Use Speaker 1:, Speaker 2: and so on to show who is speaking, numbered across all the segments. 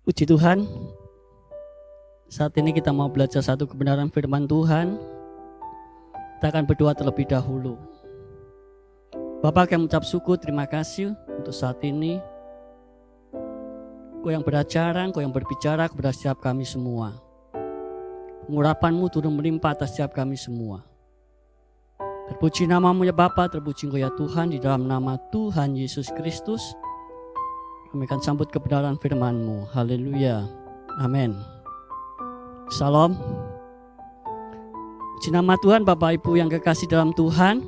Speaker 1: Puji Tuhan, saat ini kita mau belajar satu kebenaran firman Tuhan. Kita akan berdoa terlebih dahulu. Bapa, kami mengucap syukur, terima kasih untuk saat ini. Kau yang beracara, Kau yang berbicara kepada setiap kami semua. Pengurapan-Mu turun melimpah atas setiap kami semua. Terpuji nama-Mu ya Bapa, terpuji Engkau ya Tuhan, di dalam nama Tuhan Yesus Kristus. Kami akan sambut kebenaran firman-Mu. Haleluya. Amin. Salam. Puji nama Tuhan, Bapak Ibu yang kekasih dalam Tuhan.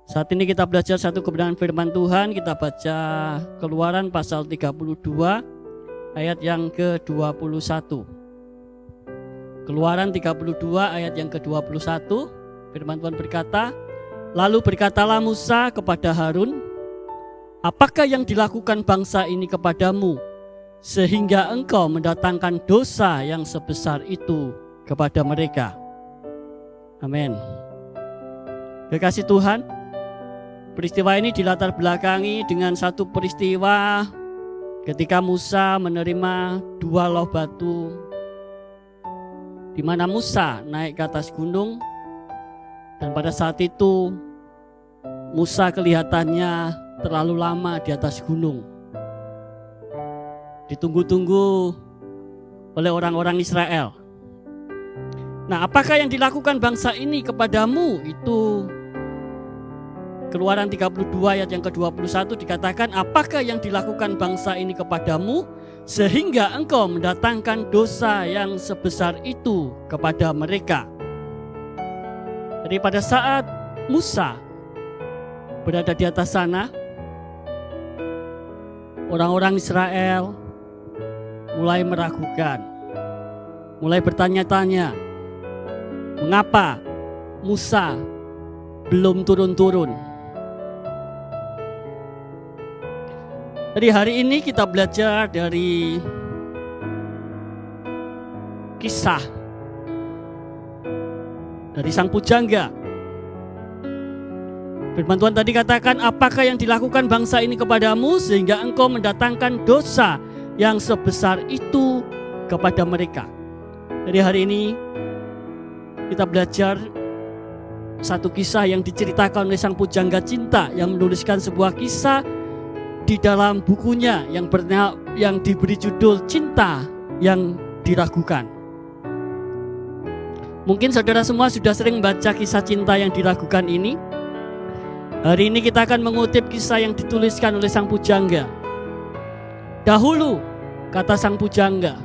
Speaker 1: Saat ini kita belajar satu kebenaran firman Tuhan. Kita baca Keluaran pasal 32 ayat yang ke-21. Keluaran 32 ayat yang ke-21. Firman Tuhan berkata, "Lalu berkatalah Musa kepada Harun, apakah yang dilakukan bangsa ini kepadamu, sehingga engkau mendatangkan dosa yang sebesar itu kepada mereka?" Amin. Kekasih Tuhan, peristiwa ini dilatar belakangi dengan satu peristiwa ketika Musa menerima 2 loh batu, di mana Musa naik ke atas gunung, dan pada saat itu Musa kelihatannya terlalu lama di atas gunung. Ditunggu-tunggu oleh orang-orang Israel. Nah, apakah yang dilakukan bangsa ini kepadamu? Itu Keluaran 32 ayat yang ke-21 dikatakan, apakah yang dilakukan bangsa ini kepadamu, sehingga engkau mendatangkan dosa yang sebesar itu kepada mereka. Jadi pada saat Musa berada di atas sana, orang-orang Israel mulai meragukan, mulai bertanya-tanya, mengapa Musa belum turun-turun? Jadi hari ini kita belajar dari kisah dari sang pujangga. Firman Tuhan tadi katakan, apakah yang dilakukan bangsa ini kepadamu, sehingga engkau mendatangkan dosa yang sebesar itu kepada mereka. Jadi hari ini kita belajar satu kisah yang diceritakan oleh sang pujangga cinta, yang menuliskan sebuah kisah di dalam bukunya yang diberi judul Cinta yang Diragukan. Mungkin saudara semua sudah sering baca kisah cinta yang diragukan ini. Hari ini kita akan mengutip kisah yang dituliskan oleh sang pujangga. Dahulu, kata sang pujangga,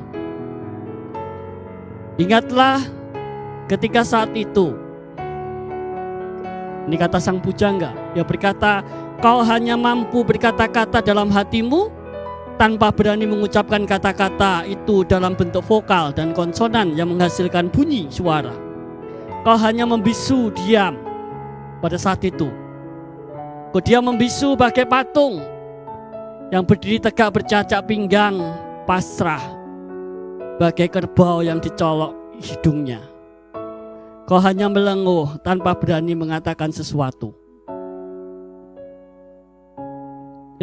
Speaker 1: ingatlah ketika saat itu. Ini kata sang pujangga. Dia berkata, kau hanya mampu berkata-kata dalam hatimu tanpa berani mengucapkan kata-kata itu dalam bentuk vokal dan konsonan yang menghasilkan bunyi suara. Kau hanya membisu diam pada saat itu. Kau diam membisu bagai patung yang berdiri tegak bercacak pinggang, pasrah, bagai kerbau yang dicolok hidungnya. Kau hanya melenguh tanpa berani mengatakan sesuatu.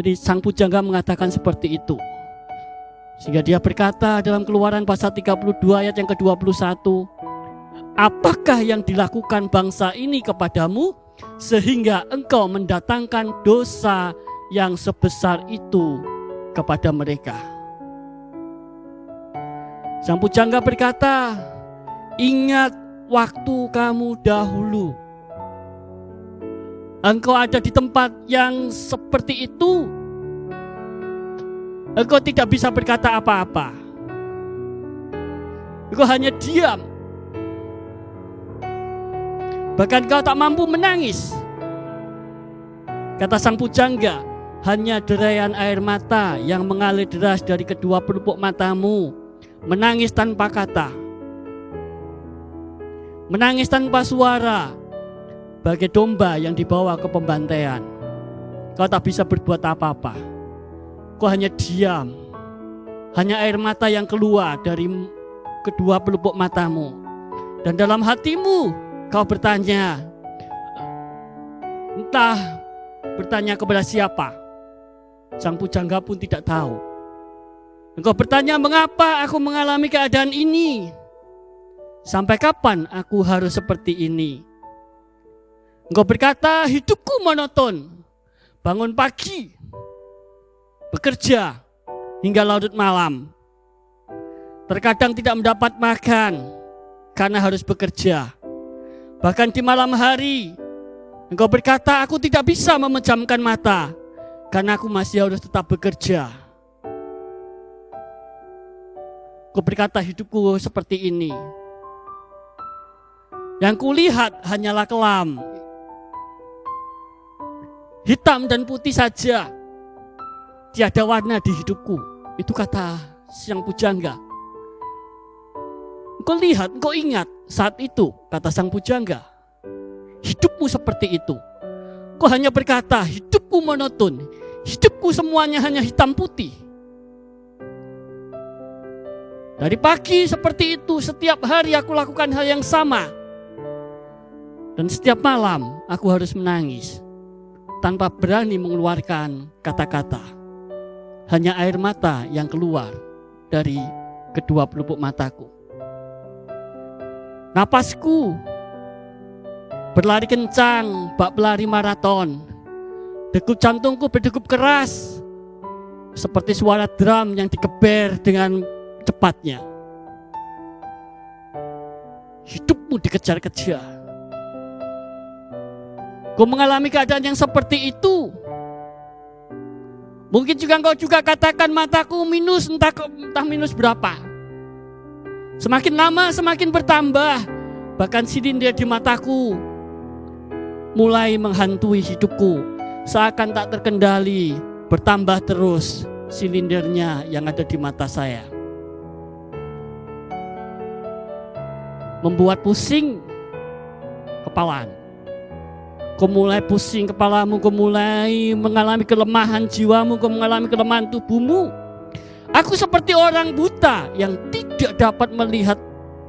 Speaker 1: Jadi sang pujangga mengatakan seperti itu. Sehingga dia berkata dalam Keluaran pasal 32 ayat yang ke-21, apakah yang dilakukan bangsa ini kepadamu, sehingga engkau mendatangkan dosa yang sebesar itu kepada mereka? Sang pujangga berkata, ingat waktu kamu dahulu. Engkau ada di tempat yang seperti itu. Engkau tidak bisa berkata apa-apa. Engkau hanya diam. Bahkan kau tak mampu menangis. Kata sang pujangga, hanya deraian air mata yang mengalir deras dari kedua pelupuk matamu. Menangis tanpa kata. Menangis tanpa suara. Bagai domba yang dibawa ke pembantaian. Kau tak bisa berbuat apa-apa. Kau hanya diam. Hanya air mata yang keluar dari kedua pelupuk matamu. Dan dalam hatimu kau bertanya, entah bertanya kepada siapa. Sang pujangga pun tidak tahu. Engkau bertanya, mengapa aku mengalami keadaan ini? Sampai kapan aku harus seperti ini? Engkau berkata, hidupku monoton. Bangun pagi, bekerja hingga larut malam. Terkadang tidak mendapat makan karena harus bekerja. Bahkan di malam hari, engkau berkata, aku tidak bisa memejamkan mata karena aku masih harus tetap bekerja. Engkau berkata, hidupku seperti ini. Yang kulihat hanyalah kelam, hitam dan putih saja, tiada warna di hidupku. Itu kata sang pujangga. Engkau lihat, engkau ingat saat itu, kata sang pujangga, hidupmu seperti itu. Engkau hanya berkata, hidupku monoton, hidupku semuanya hanya hitam putih. Dari pagi seperti itu, setiap hari aku lakukan hal yang sama. Dan setiap malam aku harus menangis tanpa berani mengeluarkan kata-kata. Hanya air mata yang keluar dari kedua pelupuk mataku. Napasku berlari kencang, bak pelari maraton. Degup jantungku berdegup keras, seperti suara drum yang digeber dengan cepatnya. Hidupmu dikejar-kejar. Kau mengalami keadaan yang seperti itu. Mungkin juga engkau juga katakan, mataku minus, entah minus berapa. Semakin lama semakin bertambah. Bahkan silinder di mataku mulai menghantui hidupku. Seakan tak terkendali, bertambah terus silindernya yang ada di mata saya. Membuat pusing kepala. Kau mulai pusing kepalamu, kau mulai mengalami kelemahan jiwamu, kau mengalami kelemahan tubuhmu. Aku seperti orang buta yang tidak dapat melihat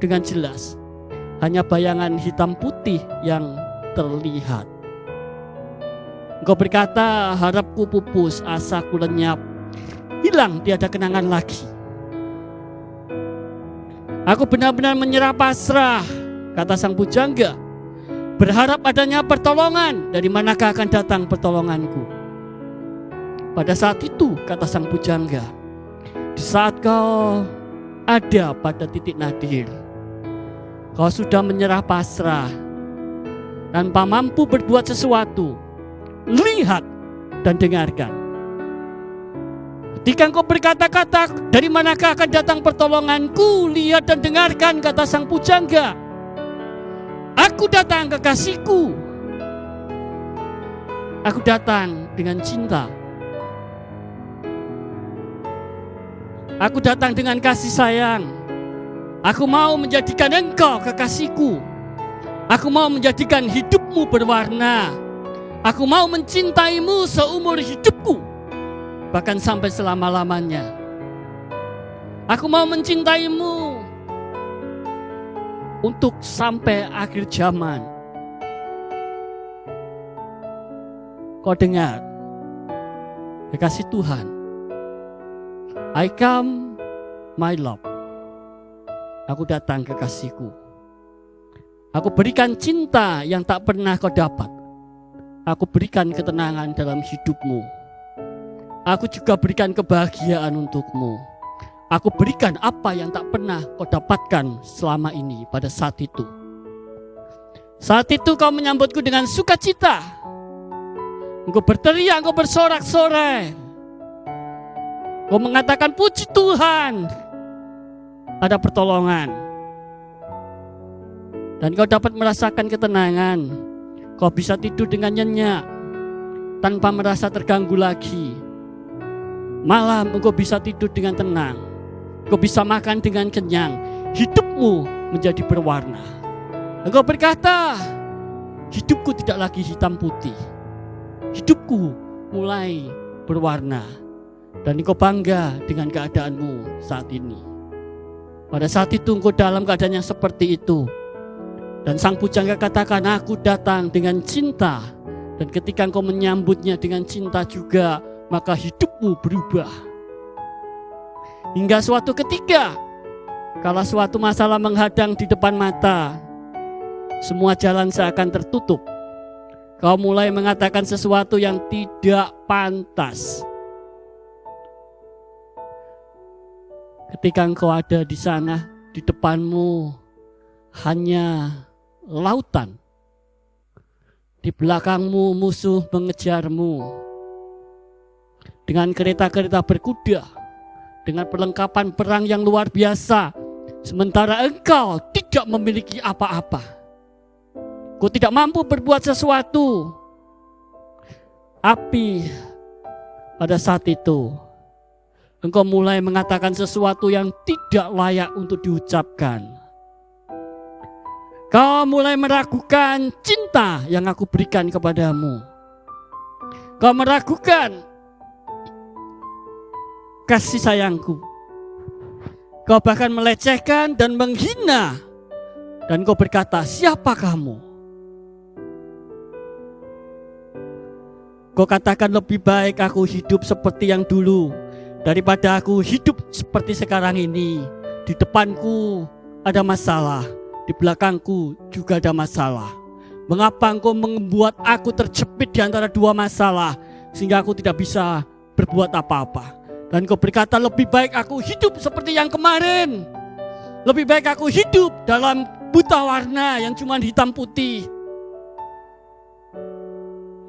Speaker 1: dengan jelas. Hanya bayangan hitam putih yang terlihat. Engkau berkata, harapku pupus, asaku lenyap, hilang tiada kenangan lagi. Aku benar-benar menyerah pasrah, kata sang pujangga, berharap adanya pertolongan. Dari manakah akan datang pertolonganku? Pada saat itu, kata sang pujangga, di saat kau ada pada titik nadir, kau sudah menyerah pasrah, tanpa mampu berbuat sesuatu, lihat dan dengarkan. Ketika engkau berkata-kata, dari manakah akan datang pertolonganku? Lihat dan dengarkan, kata sang pujangga. Aku datang kekasihku. Aku datang dengan cinta. Aku datang dengan kasih sayang. Aku mau menjadikan engkau kekasihku. Aku mau menjadikan hidupmu berwarna. Aku mau mencintaimu seumur hidupku, bahkan sampai selama-lamanya. Aku mau mencintaimu untuk sampai akhir zaman. Kau dengar, kekasih Tuhan, I come my love. Aku datang kekasihku. Aku berikan cinta yang tak pernah kau dapat. Aku berikan ketenangan dalam hidupmu. Aku juga berikan kebahagiaan untukmu. Aku berikan apa yang tak pernah kau dapatkan selama ini pada saat itu. Saat itu kau menyambutku dengan sukacita. Engkau berteriak, engkau bersorak-sorai. Kau mengatakan, puji Tuhan, ada pertolongan. Dan kau dapat merasakan ketenangan. Kau bisa tidur dengan nyenyak tanpa merasa terganggu lagi. Malam engkau bisa tidur dengan tenang. Engkau bisa makan dengan kenyang. Hidupmu menjadi berwarna. Engkau berkata, hidupku tidak lagi hitam putih. Hidupku mulai berwarna. Dan engkau bangga dengan keadaanmu saat ini. Pada saat itu engkau dalam keadaan yang seperti itu. Dan sang pujangga katakan, aku datang dengan cinta. Dan ketika engkau menyambutnya dengan cinta juga, maka hidupmu berubah. Hingga suatu ketika, kalau suatu masalah menghadang di depan mata, semua jalan seakan tertutup. Kau mulai mengatakan sesuatu yang tidak pantas. Ketika engkau ada di sana, di depanmu hanya lautan. Di belakangmu musuh mengejarmu dengan kereta-kereta berkuda, dengan perlengkapan perang yang luar biasa. Sementara engkau tidak memiliki apa-apa. Kau tidak mampu berbuat sesuatu. Tapi pada saat itu engkau mulai mengatakan sesuatu yang tidak layak untuk diucapkan. Kau mulai meragukan cinta yang aku berikan kepadamu. Kau meragukan kasih sayangku. Kau bahkan melecehkan dan menghina. Dan kau berkata, siapa kamu? Kau katakan lebih baik aku hidup seperti yang dulu daripada aku hidup seperti sekarang ini. Di depanku ada masalah, di belakangku juga ada masalah. Mengapa engkau membuat aku terjepit di antara dua masalah sehingga aku tidak bisa berbuat apa-apa? Dan kau berkata lebih baik aku hidup seperti yang kemarin. Lebih baik aku hidup dalam buta warna yang cuma hitam putih.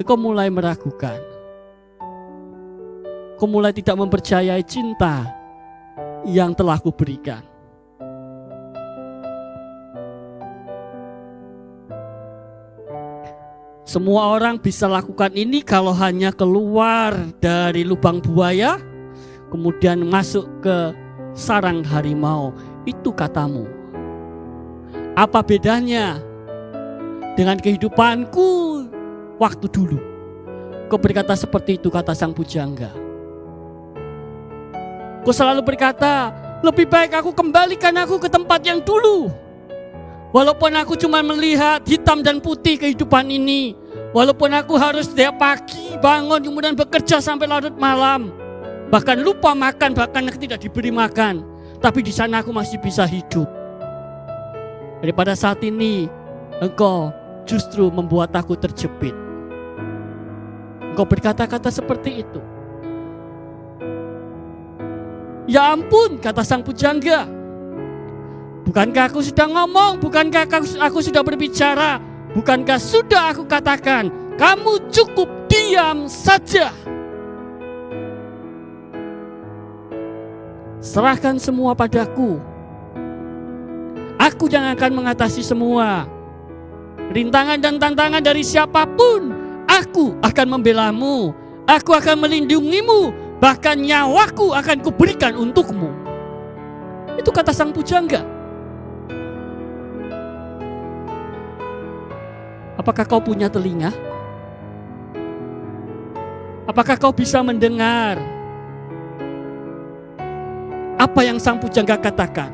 Speaker 1: Kau mulai meragukan. Kau mulai tidak mempercayai cinta yang telah kuberikan. Semua orang bisa lakukan ini kalau hanya keluar dari lubang buaya, kemudian masuk ke sarang harimau. Itu katamu. Apa bedanya dengan kehidupanku waktu dulu? Kau berkata seperti itu, kata sang pujangga. Kau selalu berkata, lebih baik aku kembalikan aku ke tempat yang dulu. Walaupun aku cuma melihat hitam dan putih kehidupan ini. Walaupun aku harus setiap pagi bangun kemudian bekerja sampai larut malam. Bahkan lupa makan, bahkan tidak diberi makan. Tapi di sana aku masih bisa hidup. Daripada saat ini engkau justru membuat aku terjepit. Engkau berkata-kata seperti itu. Ya ampun, kata sang pujangga. Bukankah aku sudah ngomong? Bukankah aku sudah berbicara? Bukankah sudah aku katakan, kamu cukup diam saja. Serahkan semua padaku. Aku yang akan mengatasi semua rintangan dan tantangan dari siapapun. Aku akan membelamu. Aku akan melindungimu. Bahkan nyawaku akan kuberikan untukmu. Itu kata sang pujangga. Apakah kau punya telinga? Apakah kau bisa mendengar apa yang sang pujangga katakan?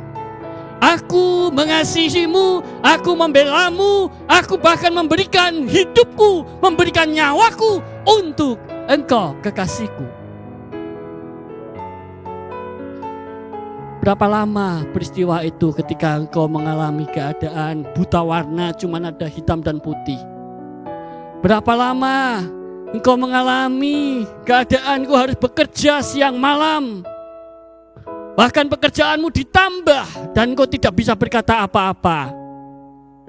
Speaker 1: Aku mengasihimu, aku membelamu, aku bahkan memberikan hidupku, memberikan nyawaku untuk engkau kekasihku. Berapa lama peristiwa itu ketika engkau mengalami keadaan buta warna, cuma ada hitam dan putih? Berapa lama engkau mengalami keadaan engkau harus bekerja siang malam? Bahkan pekerjaanmu ditambah dan engkau tidak bisa berkata apa-apa.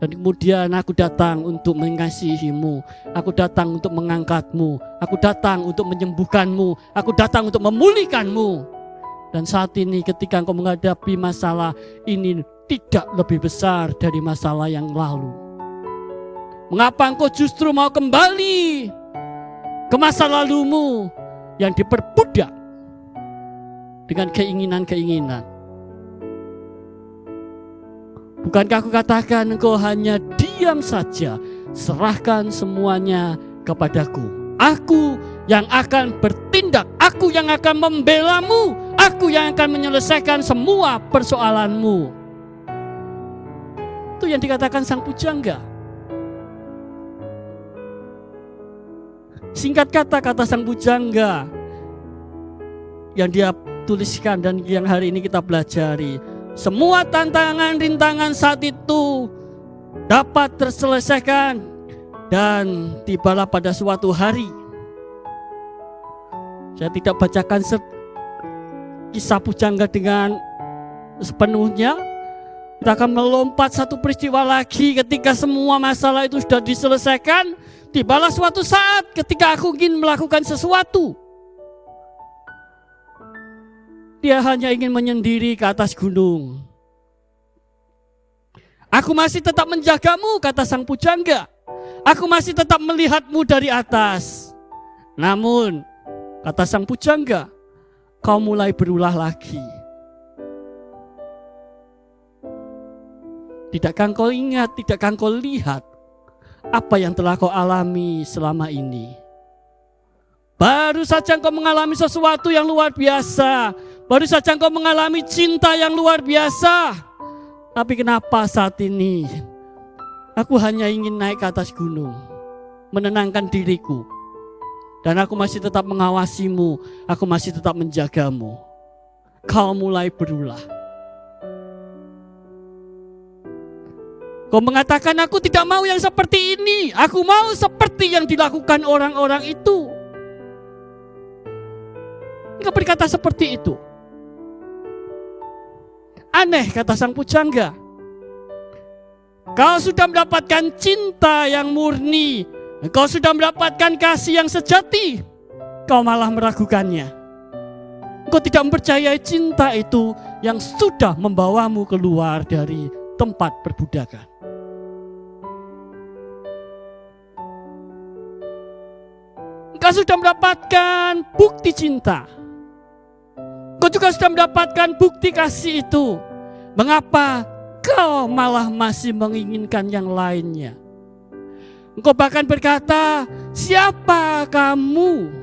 Speaker 1: Dan kemudian aku datang untuk mengasihimu. Aku datang untuk mengangkatmu. Aku datang untuk menyembuhkanmu. Aku datang untuk memulihkanmu. Dan saat ini ketika engkau menghadapi masalah ini tidak lebih besar dari masalah yang lalu. Mengapa engkau justru mau kembali ke masa lalumu yang diperbudak dengan keinginan-keinginan? Bukankah aku katakan engkau hanya diam saja, serahkan semuanya kepadaku. Aku yang akan bertindak, aku yang akan membelamu, aku yang akan menyelesaikan semua persoalanmu. Itu yang dikatakan sang pujangga. Singkat kata sang pujangga yang dia tuliskan dan yang hari ini kita pelajari. Semua tantangan, rintangan saat itu dapat terselesaikan dan tibalah pada suatu hari. Saya tidak bacakan kisah pujangga dengan sepenuhnya. Kita akan melompat satu peristiwa lagi ketika semua masalah itu sudah diselesaikan. Tibalah suatu saat ketika aku ingin melakukan sesuatu. Dia hanya ingin menyendiri ke atas gunung. Aku masih tetap menjagamu, kata sang pujangga. Aku masih tetap melihatmu dari atas. Namun, kata sang pujangga, kau mulai berulah lagi. Tidakkah kau ingat, tidakkah kau lihat apa yang telah kau alami selama ini? Baru saja kau mengalami sesuatu yang luar biasa. Baru saja engkau mengalami cinta yang luar biasa. Tapi kenapa saat ini aku hanya ingin naik ke atas gunung, menenangkan diriku. Dan aku masih tetap mengawasimu, aku masih tetap menjagamu. Kau mulai berulah. Kau mengatakan aku tidak mau yang seperti ini. Aku mau seperti yang dilakukan orang-orang itu. Engkau berkata seperti itu. Aneh, kata sang pujangga. Kau sudah mendapatkan cinta yang murni. Kau sudah mendapatkan kasih yang sejati. Kau malah meragukannya. Kau tidak mempercayai cinta itu yang sudah membawamu keluar dari tempat perbudakan. Kau sudah mendapatkan bukti cinta. Kau juga sudah mendapatkan bukti kasih itu. Mengapa kau malah masih menginginkan yang lainnya? Engkau bahkan berkata, siapa kamu?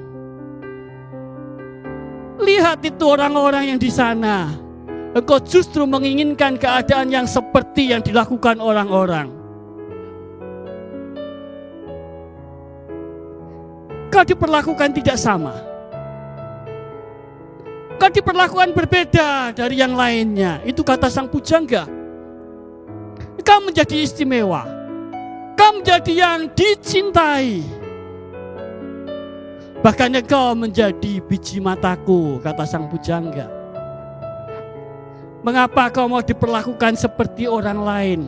Speaker 1: Lihat itu orang-orang yang di sana. Engkau justru menginginkan keadaan yang seperti yang dilakukan orang-orang. Kau diperlakukan tidak sama. Kau diperlakukan berbeda dari yang lainnya. Itu kata sang pujangga. Kau menjadi istimewa. Kau menjadi yang dicintai. Bahkan kau menjadi biji mataku, kata sang pujangga. Mengapa kau mau diperlakukan seperti orang lain?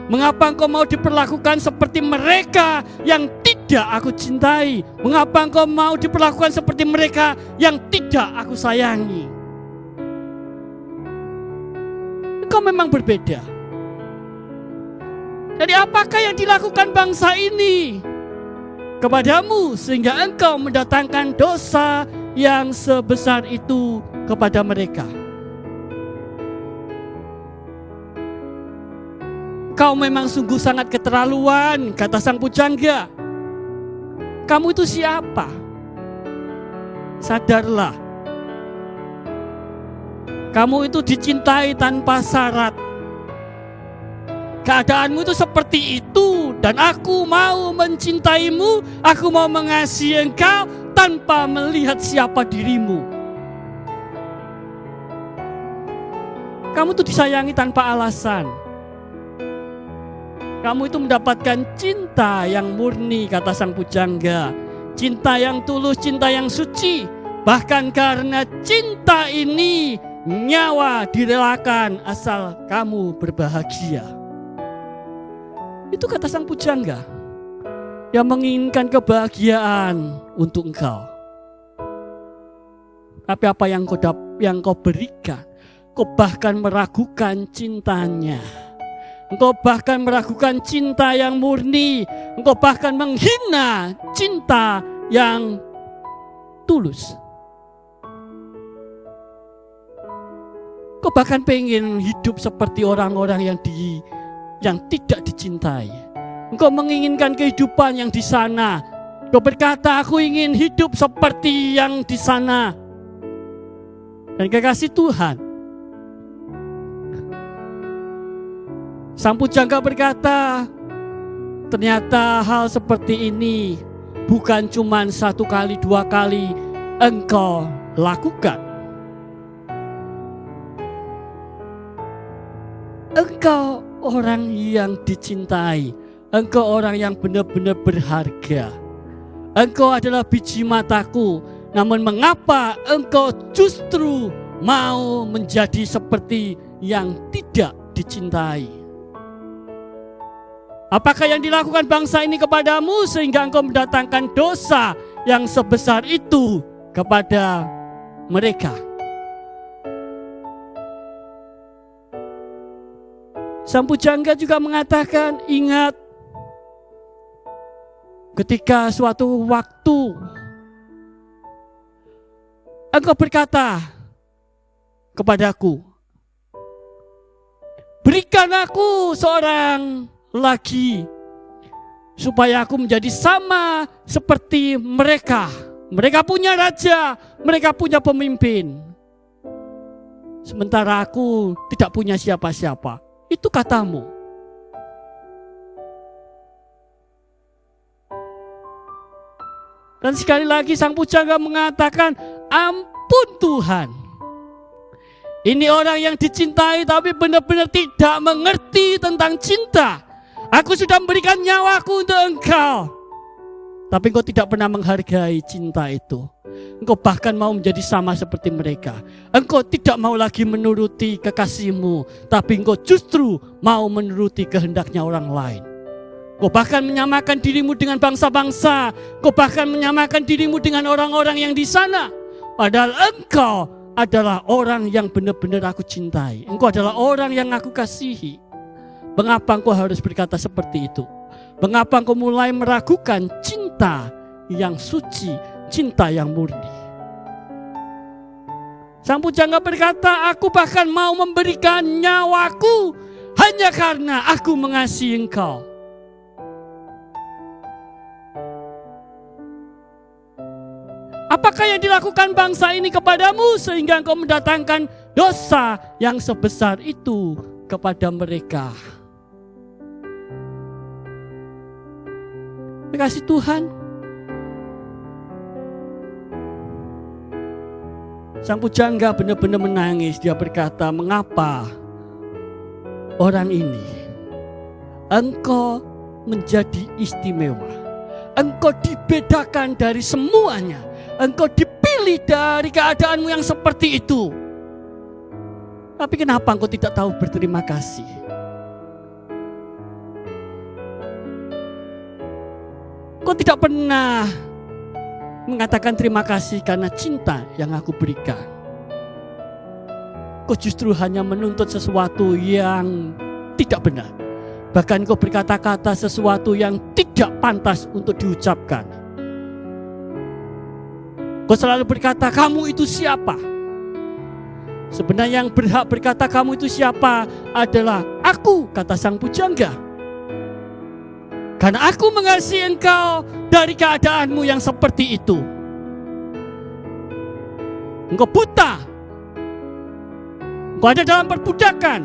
Speaker 1: Mengapa engkau mau diperlakukan seperti mereka yang tidak aku cintai? Mengapa engkau mau diperlakukan seperti mereka yang tidak aku sayangi? Engkau memang berbeda. Jadi apakah yang dilakukan bangsa ini kepadamu sehingga engkau mendatangkan dosa yang sebesar itu kepada mereka? Kau memang sungguh sangat keterlaluan, kata sang pujangga. Kamu itu siapa? Sadarlah. Kamu itu dicintai tanpa syarat. Keadaanmu itu seperti itu. Dan aku mau mencintaimu, aku mau mengasihi engkau tanpa melihat siapa dirimu. Kamu itu disayangi tanpa alasan. Kamu itu mendapatkan cinta yang murni, kata sang pujangga. Cinta yang tulus, cinta yang suci. Bahkan karena cinta ini, nyawa direlakan asal kamu berbahagia. Itu kata sang pujangga yang menginginkan kebahagiaan untuk engkau. Tapi apa yang kau berikan? Kau bahkan meragukan cintanya. Engkau bahkan meragukan cinta yang murni. Engkau bahkan menghina cinta yang tulus. Engkau bahkan pengen hidup seperti orang-orang yang tidak dicintai. Engkau menginginkan kehidupan yang di sana. Engkau berkata, aku ingin hidup seperti yang di sana. Dan kekasih Tuhan, sang pujangga berkata, ternyata hal seperti ini bukan cuma 1 kali 2 kali engkau lakukan. engkau orang yang dicintai. Engkau orang yang benar-benar berharga. Engkau adalah biji mataku. Namun mengapa engkau justru mau menjadi seperti yang tidak dicintai? Apakah yang dilakukan bangsa ini kepadamu sehingga engkau mendatangkan dosa yang sebesar itu kepada mereka? Sang pujangga juga mengatakan, ingat ketika suatu waktu engkau berkata kepadaku, berikan aku seorang lagi supaya aku menjadi sama seperti mereka. Mereka punya raja, mereka punya pemimpin, sementara aku tidak punya siapa-siapa. Itu katamu. Dan sekali lagi sang pujangga mengatakan, ampun Tuhan. Ini orang yang dicintai tapi benar-benar tidak mengerti tentang cinta. Aku sudah memberikan nyawaku untuk engkau, tapi engkau tidak pernah menghargai cinta itu. Engkau bahkan mau menjadi sama seperti mereka. Engkau tidak mau lagi menuruti kekasihmu, tapi engkau justru mau menuruti kehendaknya orang lain. Engkau bahkan menyamakan dirimu dengan bangsa-bangsa. Engkau bahkan menyamakan dirimu dengan orang-orang yang di sana. Padahal engkau adalah orang yang benar-benar aku cintai. Engkau adalah orang yang aku kasihi. Mengapa engkau harus berkata seperti itu? Mengapa engkau mulai meragukan cinta yang suci, cinta yang murni? Sang pujangga berkata, aku bahkan mau memberikan nyawaku hanya karena aku mengasihi engkau. Apakah yang dilakukan bangsa ini kepadamu sehingga engkau mendatangkan dosa yang sebesar itu kepada mereka? Terima kasih Tuhan. Sang pujangga benar-benar menangis. Dia berkata, mengapa orang ini engkau menjadi istimewa? Engkau dibedakan dari semuanya. Engkau dipilih dari keadaanmu yang seperti itu. Tapi kenapa engkau tidak tahu berterima kasih? Engkau tidak pernah mengatakan terima kasih karena cinta yang aku berikan. Kau justru hanya menuntut sesuatu yang tidak benar. Bahkan kau berkata-kata sesuatu yang tidak pantas untuk diucapkan. Kau selalu berkata, kamu itu siapa? Sebenarnya yang berhak berkata kamu itu siapa adalah aku, kata sang pujangga. Karena aku mengasihi engkau dari keadaanmu yang seperti itu. Engkau buta. Engkau ada dalam perbudakan.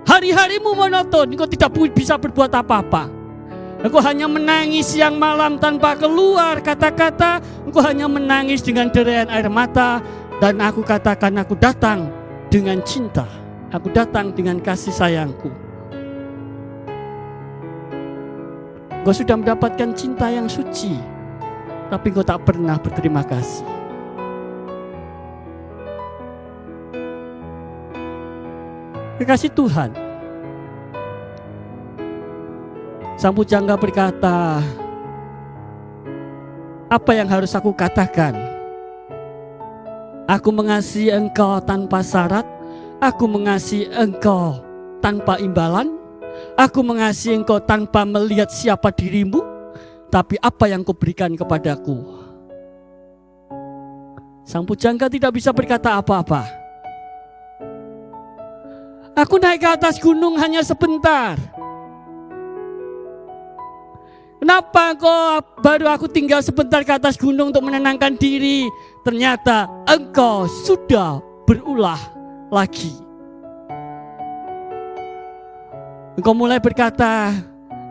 Speaker 1: Hari-harimu monoton. Engkau tidak bisa berbuat apa-apa. Engkau hanya menangis siang malam tanpa keluar kata-kata. Engkau hanya menangis dengan derayan air mata. Dan aku katakan, aku datang dengan cinta. Aku datang dengan kasih sayangku. Engkau sudah mendapatkan cinta yang suci, tapi engkau tak pernah berterima kasih. Kekasih Tuhan, sang pujangga berkata, apa yang harus aku katakan? Aku mengasihi engkau tanpa syarat, aku mengasihi engkau tanpa imbalan. Aku mengasihi engkau tanpa melihat siapa dirimu, tapi apa yang kau berikan kepadaku. Sang pujangga tidak bisa berkata apa-apa. Aku naik ke atas gunung hanya sebentar. Kenapa kau baru aku tinggal sebentar ke atas gunung untuk menenangkan diri? Ternyata engkau sudah berulah lagi. Engkau mulai berkata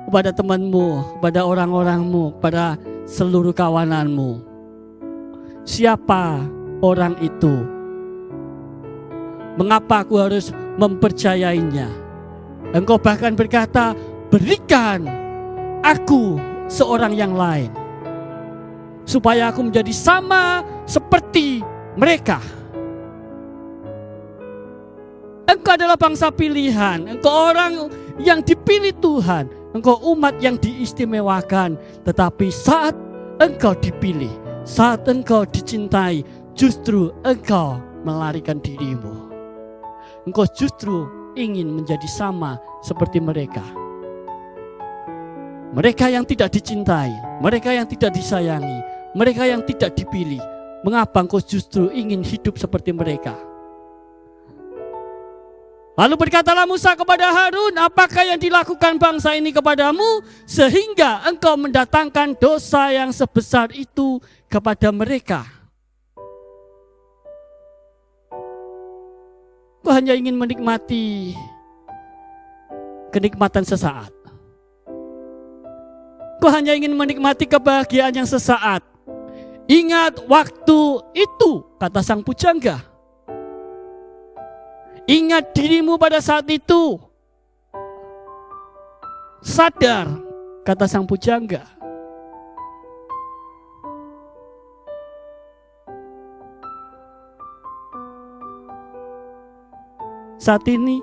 Speaker 1: kepada temanmu, kepada orang-orangmu, kepada seluruh kawananmu. Siapa orang itu? Mengapa aku harus mempercayainya. Engkau bahkan berkata, berikan aku seorang yang lain, supaya aku menjadi sama seperti mereka. Engkau adalah bangsa pilihan, engkau orang yang dipilih Tuhan, engkau umat yang diistimewakan. Tetapi saat engkau dipilih, saat engkau dicintai, justru engkau melarikan dirimu. Engkau justru ingin menjadi sama seperti mereka. Mereka yang tidak dicintai, mereka yang tidak disayangi, mereka yang tidak dipilih. Mengapa engkau justru ingin hidup seperti mereka? Lalu berkatalah Musa kepada Harun, apakah yang dilakukan bangsa ini kepadamu, sehingga engkau mendatangkan dosa yang sebesar itu kepada mereka? Kau hanya ingin menikmati kenikmatan sesaat. Kau hanya ingin menikmati kebahagiaan yang sesaat. Ingat waktu itu, kata sang pujangga. Ingat dirimu pada saat itu. Sadar, kata sang pujangga. Saat ini,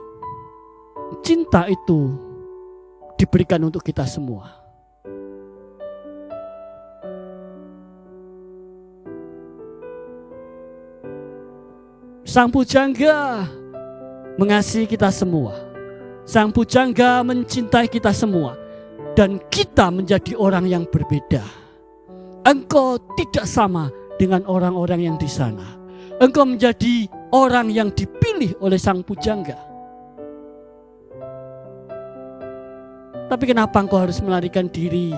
Speaker 1: cinta itu diberikan untuk kita semua. Sang pujangga mengasihi kita semua. Sang pujangga mencintai kita semua. Dan kita menjadi orang yang berbeda. Engkau tidak sama dengan orang-orang yang di sana. Engkau menjadi orang yang dipilih oleh sang pujangga. Tapi kenapa engkau harus melarikan diri?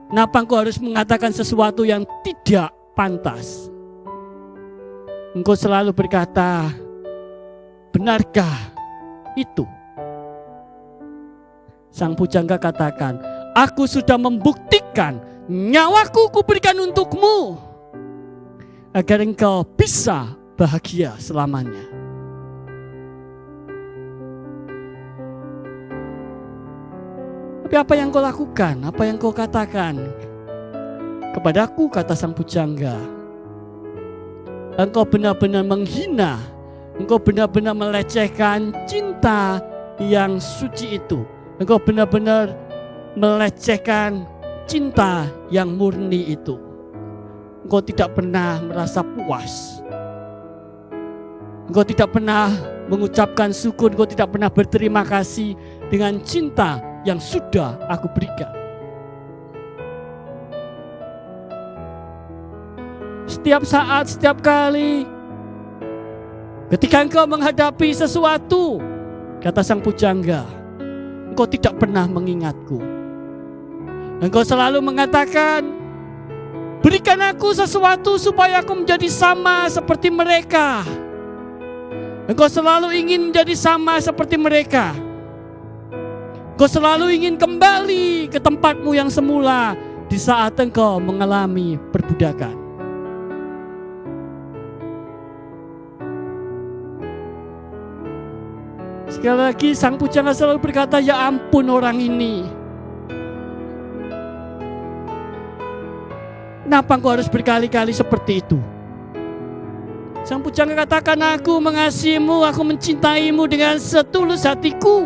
Speaker 1: Kenapa engkau harus mengatakan sesuatu yang tidak pantas? Engkau selalu berkata, benarkah itu? Sang pujangga katakan, aku sudah membuktikan, nyawaku kuberikan untukmu, agar engkau bisa bahagia selamanya. Tapi apa yang kau lakukan? Apa yang kau katakan? Kepadaku, kata sang pujangga, engkau benar-benar menghina, engkau benar-benar melecehkan cinta yang suci itu. Engkau benar-benar melecehkan cinta yang murni itu. Engkau tidak pernah merasa puas. Engkau tidak pernah mengucapkan syukur, engkau tidak pernah berterima kasih dengan cinta yang sudah aku berikan. Setiap saat, setiap kali ketika engkau menghadapi sesuatu, kata sang pujangga, engkau tidak pernah mengingatku. Engkau selalu mengatakan, berikan aku sesuatu supaya aku menjadi sama seperti mereka. Engkau selalu ingin menjadi sama seperti mereka. Engkau selalu ingin kembali ke tempatmu yang semula di saat engkau mengalami perbudakan. Sekali lagi sang pujangga selalu berkata, ya ampun orang ini. Kenapa engkau harus berkali-kali seperti itu? Sang pujangga katakan, aku mengasihimu, aku mencintaimu dengan setulus hatiku.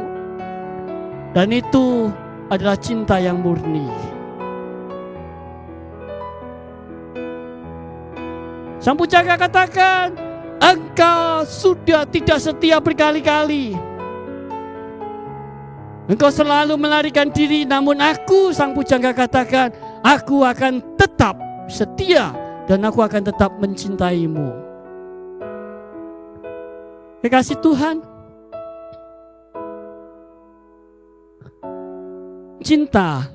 Speaker 1: Dan itu adalah cinta yang murni. Sang pujangga katakan, engkau sudah tidak setia berkali-kali. Engkau selalu melarikan diri, namun aku, sang pujangga katakan, aku akan tetap setia dan aku akan tetap mencintaimu. Kekasih Tuhan, cinta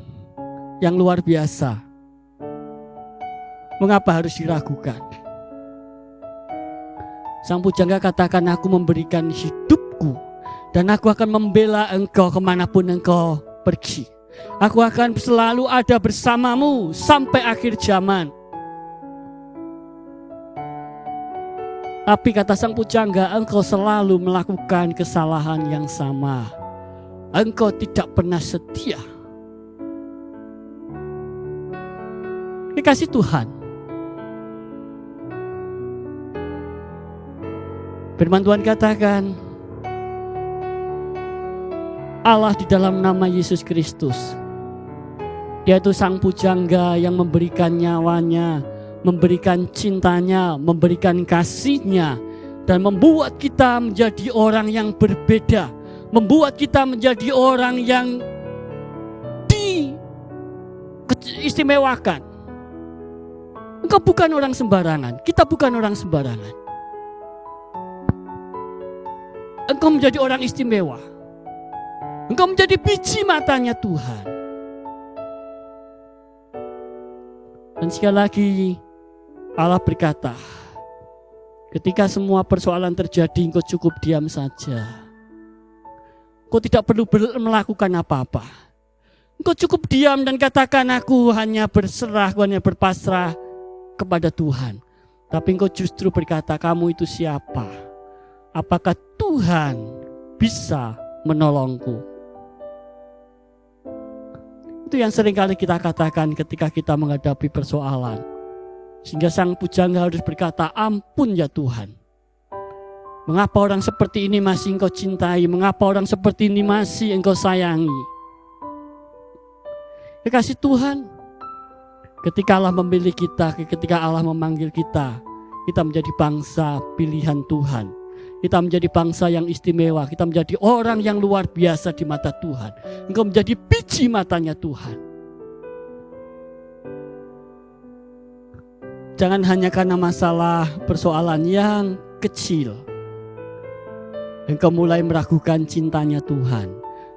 Speaker 1: yang luar biasa, mengapa harus diragukan? Sang pujangga katakan, aku memberikan hidupku dan aku akan membela engkau kemanapun engkau pergi. Aku akan selalu ada bersamamu sampai akhir zaman. Tapi kata sang pujangga, engkau selalu melakukan kesalahan yang sama. Engkau tidak pernah setia. Kekasih Tuhan, firman Tuhan katakan, Allah di dalam nama Yesus Kristus, Dia itu sang pujangga yang memberikan nyawanya, memberikan cintanya, memberikan kasihnya, dan membuat kita menjadi orang yang berbeda, membuat kita menjadi orang yang diistimewakan. Engkau bukan orang sembarangan, kita bukan orang sembarangan. Engkau menjadi orang istimewa. Engkau menjadi biji matanya Tuhan. Dan sekali lagi Allah berkata, ketika semua persoalan terjadi, engkau cukup diam saja. Engkau tidak perlu melakukan apa-apa. Engkau cukup diam dan katakan, aku hanya berserah, aku hanya berpasrah kepada Tuhan. Tapi engkau justru berkata, kamu itu siapa? Apakah Tuhan bisa menolongku? Itu yang seringkali kita katakan ketika kita menghadapi persoalan. Sehingga sang pujangga harus berkata, ampun ya Tuhan. Mengapa orang seperti ini masih engkau cintai? Mengapa orang seperti ini masih engkau sayangi? Kekasih Tuhan, ketika Allah memilih kita, ketika Allah memanggil kita, kita menjadi bangsa pilihan Tuhan. Kita menjadi bangsa yang istimewa. Kita menjadi orang yang luar biasa di mata Tuhan. Engkau menjadi biji matanya Tuhan. Jangan hanya karena masalah persoalan yang kecil, engkau mulai meragukan cintanya Tuhan.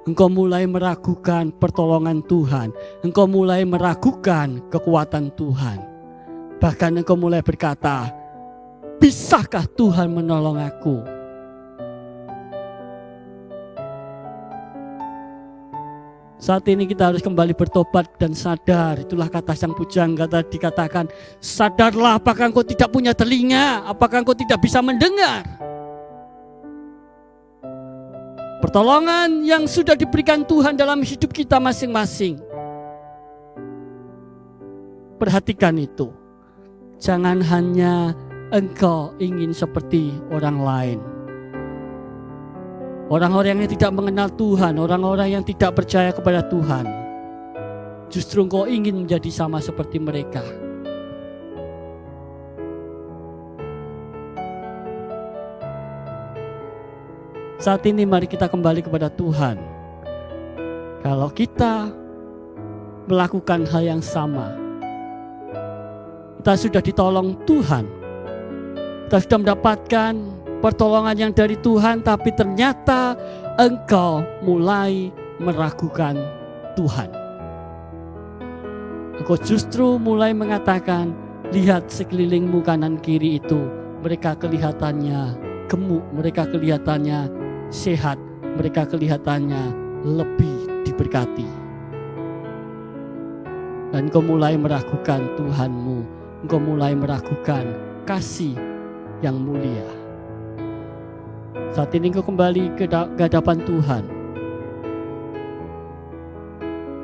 Speaker 1: Engkau mulai meragukan pertolongan Tuhan. Engkau mulai meragukan kekuatan Tuhan. Bahkan engkau mulai berkata, bisakah Tuhan menolong aku? Saat ini kita harus kembali bertobat dan sadar. Itulah kata sang pujangga tadi katakan, sadarlah, apakah engkau tidak punya telinga? Apakah engkau tidak bisa mendengar? Pertolongan yang sudah diberikan Tuhan dalam hidup kita masing-masing. Perhatikan itu. Jangan hanya engkau ingin seperti orang lain. Orang-orang yang tidak mengenal Tuhan, orang-orang yang tidak percaya kepada Tuhan, justru engkau ingin menjadi sama seperti mereka. Saat ini mari kita kembali kepada Tuhan. Kalau kita melakukan hal yang sama, kita sudah ditolong Tuhan, kita sudah mendapatkan pertolongan yang dari Tuhan, tapi ternyata engkau mulai meragukan Tuhan. Engkau justru mulai mengatakan, lihat sekelilingmu kanan kiri itu, mereka kelihatannya gemuk, mereka kelihatannya sehat, mereka kelihatannya lebih diberkati. Dan engkau mulai meragukan Tuhanmu, engkau mulai meragukan kasih yang mulia. Saat ini engkau kembali ke hadapan Tuhan.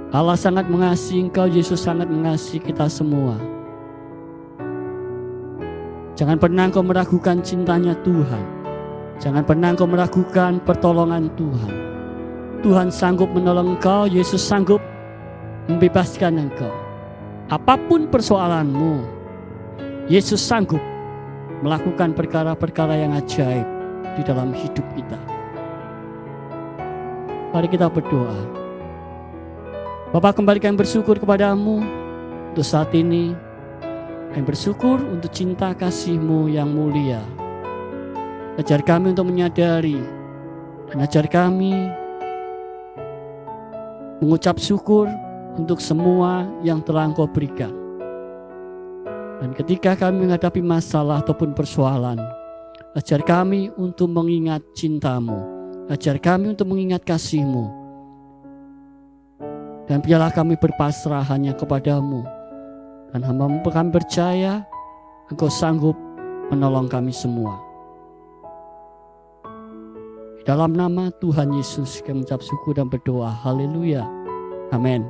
Speaker 1: Allah sangat mengasihi engkau, Yesus sangat mengasihi kita semua. Jangan pernah engkau meragukan cintanya Tuhan. Jangan pernah engkau meragukan pertolongan Tuhan. Tuhan sanggup menolong engkau, Yesus sanggup membebaskan engkau. Apapun persoalanmu, Yesus sanggup melakukan perkara-perkara yang ajaib di dalam hidup kita. Mari kita berdoa. Bapa, kembali kami bersyukur kepadamu untuk saat ini. Kami bersyukur untuk cinta kasih-Mu yang mulia. Ajar kami untuk menyadari dan ajar kami mengucap syukur untuk semua yang telah Engkau berikan. Dan ketika kami menghadapi masalah ataupun persoalan, ajar kami untuk mengingat cinta-Mu, ajar kami untuk mengingat kasih-Mu. Dan biarlah kami berpasrah hanya kepada-Mu. Dan hamba-Mu kami percaya Engkau sanggup menolong kami semua. Dalam nama Tuhan Yesus kami mengucap syukur dan berdoa. Haleluya. Amin.